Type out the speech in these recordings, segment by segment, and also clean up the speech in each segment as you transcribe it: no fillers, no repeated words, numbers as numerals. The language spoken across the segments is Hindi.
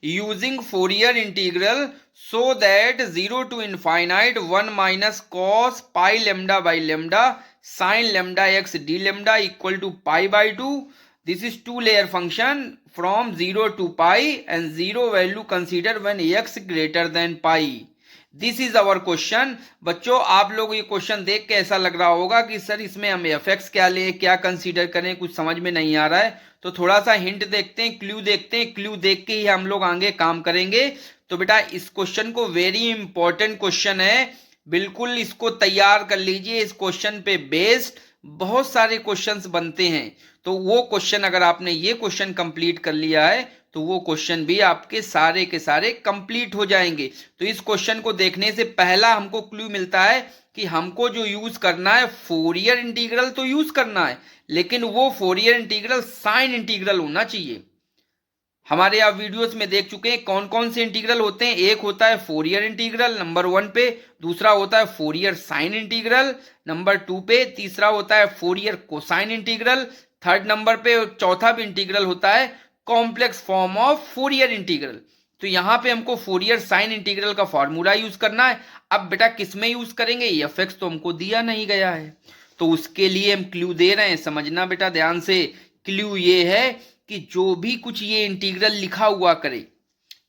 using Fourier integral so that 0 to infinite 1 minus cos pi lambda by lambda sin lambda x d lambda equal to pi by 2. This is two layer function from 0 to pi and 0 value consider when x greater than pi. This is our question. बच्चों आप लोग ये क्वेश्चन देख के ऐसा लग रहा होगा कि सर इसमें हम एफ एक्स क्या लें, क्या कंसीडर करें, कुछ समझ में नहीं आ रहा है. तो थोड़ा सा हिंट देखते हैं, क्लू देखते हैं, क्लू देख के ही हम लोग आगे काम करेंगे. तो बेटा इस क्वेश्चन को वेरी इंपॉर्टेंट क्वेश्चन है, बिल्कुल इसको तैयार कर लीजिए. इस क्वेश्चन पे बेस्ड बहुत सारे क्वेश्चंस बनते हैं. तो वो क्वेश्चन अगर आपने ये क्वेश्चन कंप्लीट कर लिया है तो वो क्वेश्चन भी आपके सारे के सारे कंप्लीट हो जाएंगे. तो इस क्वेश्चन को देखने से पहला हमको क्लू मिलता है कि हमको जो यूज करना है फोरियर इंटीग्रल तो यूज करना है, लेकिन वो फोरियर इंटीग्रल साइन इंटीग्रल होना चाहिए. हमारे आप वीडियोस में देख चुके हैं कौन कौन से इंटीग्रल होते हैं. एक होता है फोरियर इंटीग्रल नंबर 1 पे, दूसरा होता है फोरियर साइन इंटीग्रल नंबर 2 पे, तीसरा होता है Fourier cosine integral third number पे, और चौथा भी इंटीग्रल होता है complex form of Fourier integral. तो यहां पे हमको फोरियर साइन इंटीग्रल का फॉर्मूला यूज करना है. अब बेटा किस में यूज करेंगे, एफ एक्स तो हमको दिया नहीं गया है, तो उसके लिए हम क्लू दे रहे हैं. समझना बेटा ध्यान से. क्लू ये है कि जो भी कुछ ये इंटीग्रल लिखा हुआ करे,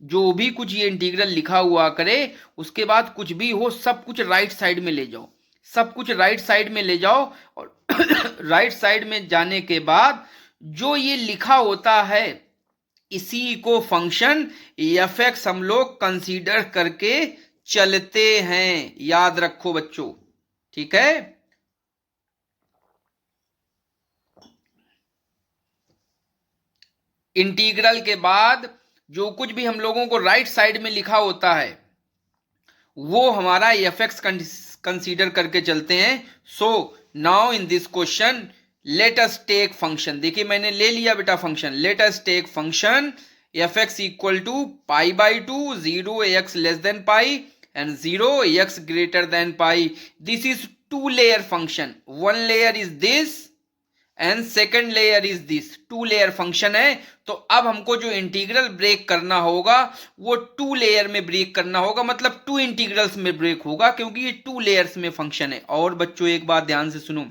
जो भी कुछ ये इंटीग्रल लिखा हुआ करे, उसके बाद कुछ भी हो सब कुछ राइट साइड में ले जाओ, सब कुछ राइट साइड में ले जाओ. और राइट साइड में जाने के बाद जो ये लिखा होता है इसी को फंक्शन एफ एक्स हम लोग कंसीडर करके चलते हैं. याद रखो बच्चों, ठीक है. इंटीग्रल के बाद जो कुछ भी हम लोगों को राइट साइड में लिखा होता है वो हमारा एफ एक्स कंसीडर करके चलते हैं. So now in this question let us take function. देखिए मैंने ले लिया बेटा function. Let us take function F x equal to pi by 2, 0 x less than pi and 0 x greater than pi. This is two layer function. One layer is this and second layer is this. Two layer function है. तो अब हमको जो इंटीग्रल ब्रेक करना होगा वो टू लेयर में ब्रेक करना होगा, मतलब टू इंटीग्रल्स में ब्रेक होगा, क्योंकि ये टू लेयर्स में फंक्शन है. और बच्चों एक बात ध्यान से सुनो,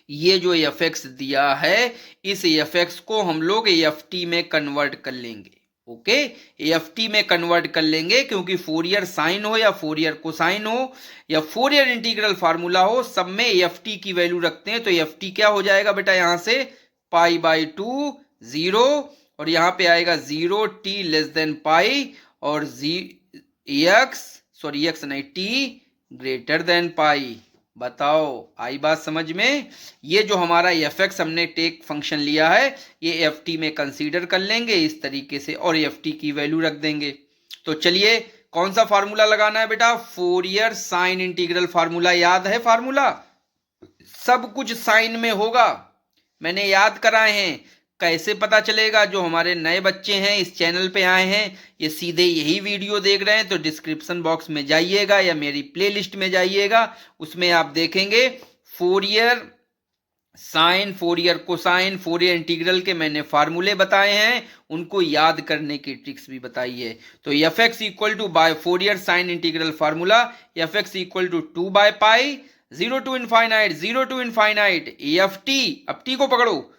ये जो एफ एक्स दिया है इस एफ एक्स को हम लोग एफ टी में कन्वर्ट कर लेंगे. ओके, एफ टी में कन्वर्ट कर लेंगे, क्योंकि फोरियर साइन हो या फोरियर कोसाइन हो या फोरियर इंटीग्रल फार्मूला हो, सब में एफ टी की वैल्यू रखते हैं. तो एफ टी क्या हो जाएगा बेटा, यहां से पाई बाई 2 0 और यहां पे आएगा 0 टी लेस देन पाई और एक्स नहीं टी ग्रेटर देन पाई. बताओ आई बात समझ में. ये जो हमारा एफ एक्स हमने टेक फंक्शन लिया है ये एफ टी में कंसीडर कर लेंगे इस तरीके से और एफ टी की वैल्यू रख देंगे. तो चलिए कौन सा फार्मूला लगाना है बेटा, फोरियर साइन इंटीग्रल फार्मूला. याद है फार्मूला, सब कुछ साइन में होगा, मैंने याद कराए हैं. कैसे पता चलेगा, जो हमारे नए बच्चे हैं इस चैनल पे आए हैं ये सीधे यही वीडियो देख रहे हैं तो डिस्क्रिप्शन बॉक्स में जाइएगा या मेरी प्लेलिस्ट में जाइएगा, उसमें आप देखेंगे Fourier sine, Fourier cosine, Fourier integral के मैंने फार्मूले बताए हैं, उनको याद करने की ट्रिक्स भी बताई है. तो F x equal to by Fourier sine integral formula f x equal to 2 by pi 0 to infinite f t. अब टी को पकड़ो,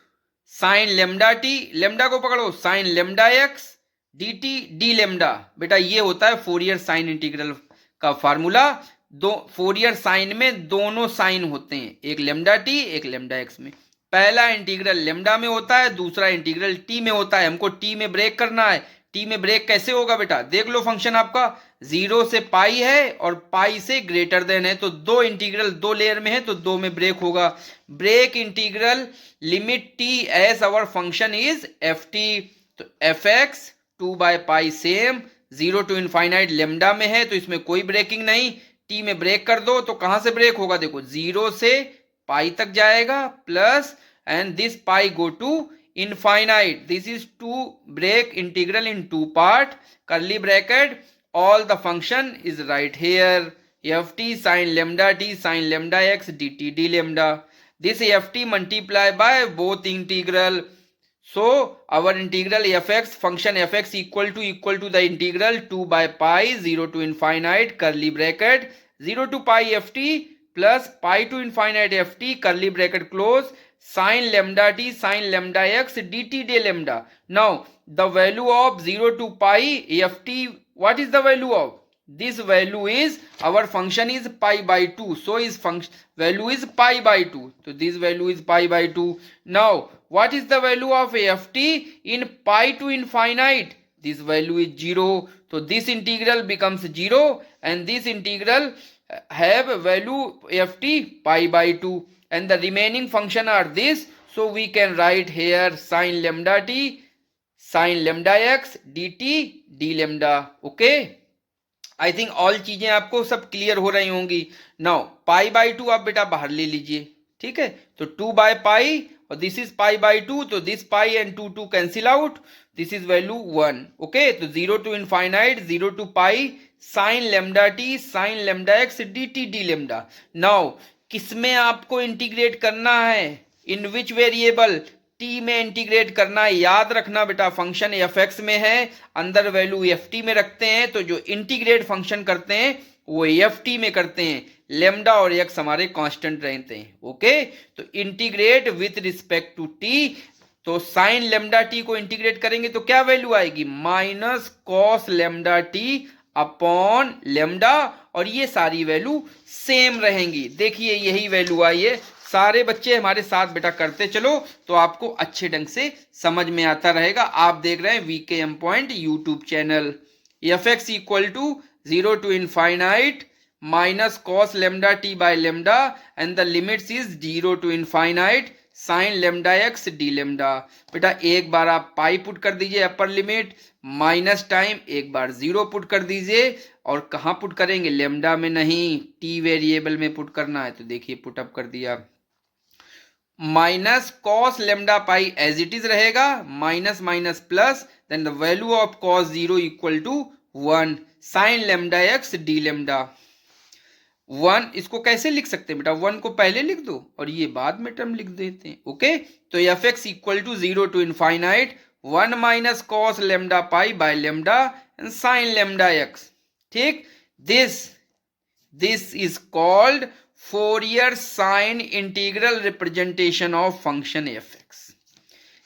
साइन लेमडा टी, लेमडा को पकड़ो sine lambda x d t d lambda. बेटा ये होता है फोरियर साइन इंटीग्रल का फार्मूला. दो फोरियर साइन में दोनों साइन होते हैं, एक लेमडा टी एक लेमडा एक्स में. पहला इंटीग्रल लेमडा में होता है, दूसरा इंटीग्रल टी में होता है. हमको टी में ब्रेक करना है. टी में ब्रेक कैसे होगा बेटा, देख लो फंक्शन आपका 0 से पाई है और पाई से ग्रेटर देन है, तो दो इंटीग्रल दो लेयर में है तो दो में ब्रेक होगा. Break integral limit T as our function is F T. तो F X 2 by pi same 0 to infinite lambda में है तो इसमें कोई ब्रेकिंग नहीं. टी में ब्रेक कर दो तो कहां से ब्रेक होगा, देखो 0 से पाई तक जाएगा plus and this pi go to infinite. This is to break integral in two part, curly bracket, all the function is right here. Ft sin lambda t sin lambda x dt d lambda. This ft multiply by both integral. So our integral fx function fx equal to the integral 2 by pi 0 to infinite curly bracket 0 to pi ft plus pi to infinite ft curly bracket close sin lambda t sin lambda x dt de lambda. Now the value of 0 to pi ft, what is the value of this? Value is, our function is pi by 2, so is function value is pi by 2, so this value is pi by 2. Now what is the value of ft in pi to infinite? This value is 0, so this integral becomes 0 and this integral have value ft pi by 2 and the remaining function are this, so we can write here sin lambda t sin lambda x dt d lambda. Okay, I think all चीजें आपको सब क्लियर हो रही होंगी. नाउ पाई बाई 2 आप बेटा बाहर ले लीजिए. ठीक है, तो 2 बाय पाई और दिस इज पाई बाई 2, तो this pi and 2 cancel out, this is value 1. Okay, तो 0 to infinite 0 to pi sine lambda t sine lambda x d t d lambda. Now किसमें आपको इंटीग्रेट करना है? In which variable? टी में इंटीग्रेट करना है. याद रखना बेटा, फंक्शन एफ एक्स में है, अंदर वैल्यू एफ टी में रखते हैं, तो जो इंटीग्रेट फंक्शन करते हैं वो एफ टी में करते हैं. लेमडा और एक्स हमारे कांस्टेंट रहते हैं. ओके, तो integrate with respect to t, तो साइन लेमडा टी को इंटीग्रेट करेंगे तो क्या वैल्यू आएगी? Minus cos lambda t upon lambda, और ये सारी वैल्यू सेम रहेंगी. देखिए यही वैल्यू आई है. सारे बच्चे हमारे साथ बेटा करते चलो, तो आपको अच्छे ढंग से समझ में आता रहेगा. आप देख रहे हैं VKM point YouTube channel. F x equal to 0 to infinite minus cos lambda T by lambda and the limits is 0 to infinite sine lambda x D lambda. बेटा एक बार आप पाई पुट कर दीजिए अपर लिमिट, माइनस टाइम एक बार 0 पुट कर दीजिए, और कहाँ पुट करेंगे? लेमडा में नहीं, टी वेरिएबल में पुट करना है. तो देखिए पुटअप कर दिया, minus cos lambda pi as it is रहेगा, minus minus plus, then the value of cos 0 equal to 1 sine lambda x D lambda. 1 इसको कैसे लिख सकते हैं बेटा? 1 को पहले लिख दो और ये बाद में टर्म लिख देते हैं. ओके, तो F x equal to 0 to infinite 1 minus cos lambda pi by lambda and sine lambda X. ठीक, this is called Fourier sine integral representation of function F X.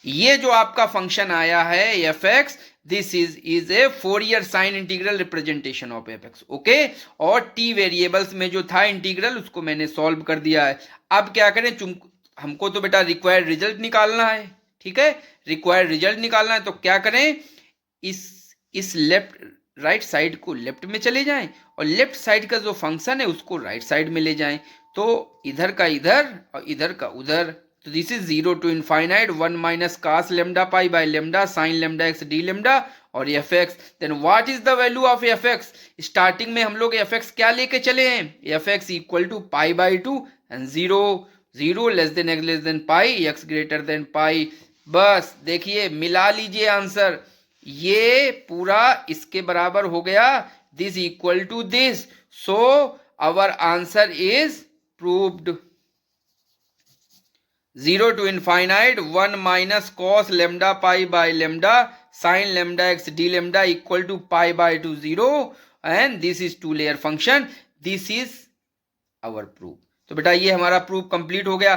ये जो आपका फंक्शन आया है F X, this is a Fourier sine integral representation of F X. Okay, और टी वेरिएबल्स में जो था इंटीग्रल उसको मैंने सॉल्व कर दिया है. अब क्या करें? हमको तो बेटा रिक्वायर्ड रिजल्ट निकालना है. ठीक है, रिक्वायर्ड रिजल्ट निकालना है, तो क्या करें? इस लेफ्ट राइट साइड को लेफ्ट में चले जाएं और लेफ्ट साइड का जो फंक्शन है उसको राइट साइड में ले जाएं. तो इधर का इधर और इधर का उधर, तो this is 0 to infinite 1 minus cos lambda pi by lambda sine lambda x D lambda और F X. Then what is the value of F X? Starting में हम लोग एफ एक्स क्या लेके चले हैं? F x equal to pi by 2 and 0 less than X less than pi, X greater than pi. बस देखिए मिला लीजिए आंसर, ये पूरा इसके बराबर हो गया, this equal to this, so our answer is proved. 0 to infinite 1 minus cos lambda pi by lambda sine lambda x D lambda equal to pi by 2 0 and this is two layer function. This is our proof. तो बेटा ये हमारा प्रूफ कंप्लीट हो गया.